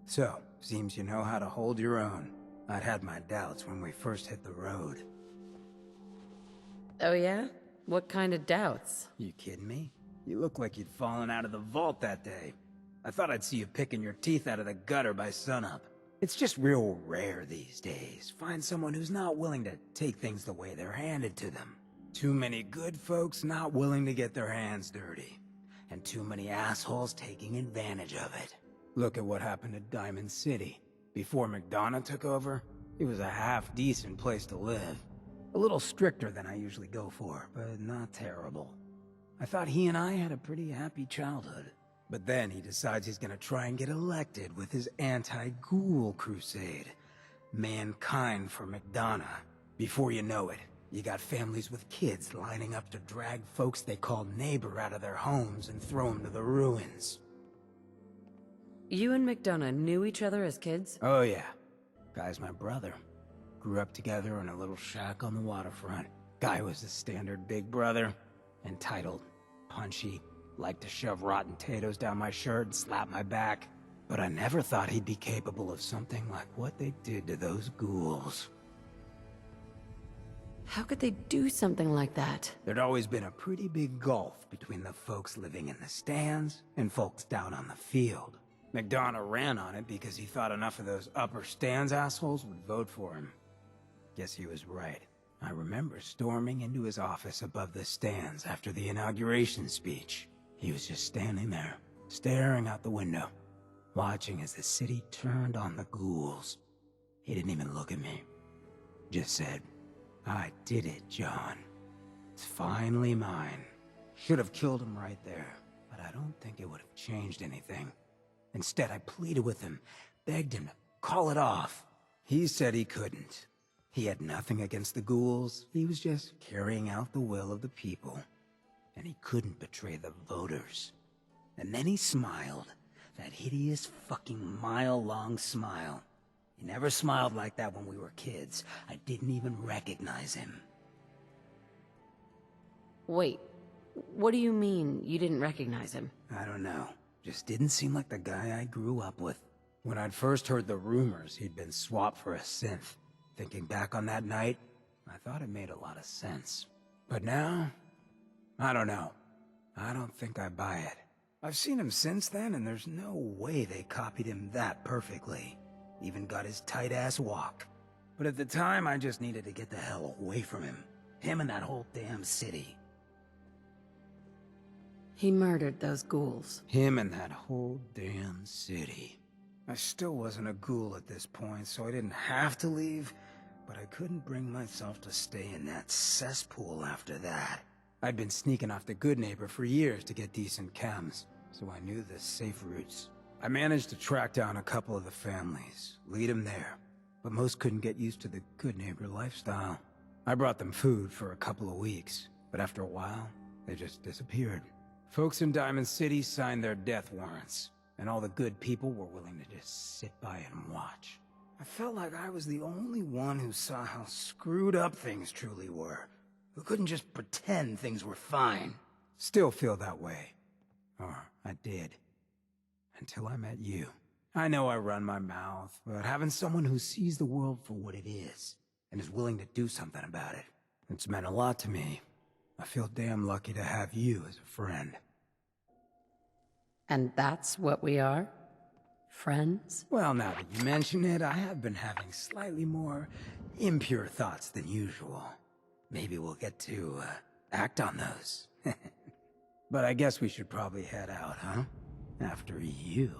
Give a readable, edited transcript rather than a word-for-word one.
So, seems you know how to hold your own. I'd had my doubts when we first hit the road. Oh yeah? What kind of doubts? You kidding me? You look like you'd fallen out of the vault that day. I thought I'd see you picking your teeth out of the gutter by sunup. It's just real rare these days. Find someone who's not willing to take things the way they're handed to them. Too many good folks not willing to get their hands dirty. And too many assholes taking advantage of it. Look at what happened to Diamond City. Before McDonough took over, it was a half-decent place to live. A little stricter than I usually go for, but not terrible. I thought he and I had a pretty happy childhood. But then he decides he's gonna try and get elected with his anti-ghoul crusade. Mankind for McDonough. Before you know it, you got families with kids lining up to drag folks they call neighbor out of their homes and throw them to the ruins. You and McDonough knew each other as kids? Oh yeah. Guy's my brother. Grew up together in a little shack on the waterfront. Guy was the standard big brother. Entitled, punchy, liked to shove rotten potatoes down my shirt and slap my back. But I never thought he'd be capable of something like what they did to those ghouls. How could they do something like that? There'd always been a pretty big gulf between the folks living in the stands and folks down on the field. McDonough ran on it because he thought enough of those upper stands assholes would vote for him. Guess he was right. I remember storming into his office above the stands after the inauguration speech. He was just standing there, staring out the window, watching as the city turned on the ghouls. He didn't even look at me. Just said, "I did it, John. It's finally mine." Should have killed him right there, but I don't think it would have changed anything. Instead, I pleaded with him, begged him to call it off. He said he couldn't. He had nothing against the ghouls. He was just carrying out the will of the people. And he couldn't betray the voters. And then he smiled. That hideous fucking mile-long smile. He never smiled like that when we were kids. I didn't even recognize him. Wait, what do you mean you didn't recognize him? I don't know. Just didn't seem like the guy I grew up with. When I'd first heard the rumors he'd been swapped for a synth, thinking back on that night, I thought it made a lot of sense. But now, I don't know. I don't think I buy it. I've seen him since then, and there's no way they copied him that perfectly. Even got his tight-ass walk. But at the time, I just needed to get the hell away from him. Him and that whole damn city. He murdered those ghouls. Him and that whole damn city. I still wasn't a ghoul at this point, so I didn't have to leave, but I couldn't bring myself to stay in that cesspool after that. I'd been sneaking off the Good Neighbor for years to get decent chems, so I knew the safe routes. I managed to track down a couple of the families, lead them there, but most couldn't get used to the Good Neighbor lifestyle. I brought them food for a couple of weeks, but after a while, they just disappeared. Folks in Diamond City signed their death warrants, and all the good people were willing to just sit by and watch. I felt like I was the only one who saw how screwed up things truly were, who couldn't just pretend things were fine. Still feel that way. Or I did. Until I met you. I know I run my mouth, but having someone who sees the world for what it is, and is willing to do something about it, it's meant a lot to me. I feel damn lucky to have you as a friend. And that's what we are? Friends? Well, now that you mention it, I have been having slightly more impure thoughts than usual. Maybe we'll get to, act on those. But I guess we should probably head out, huh? After you.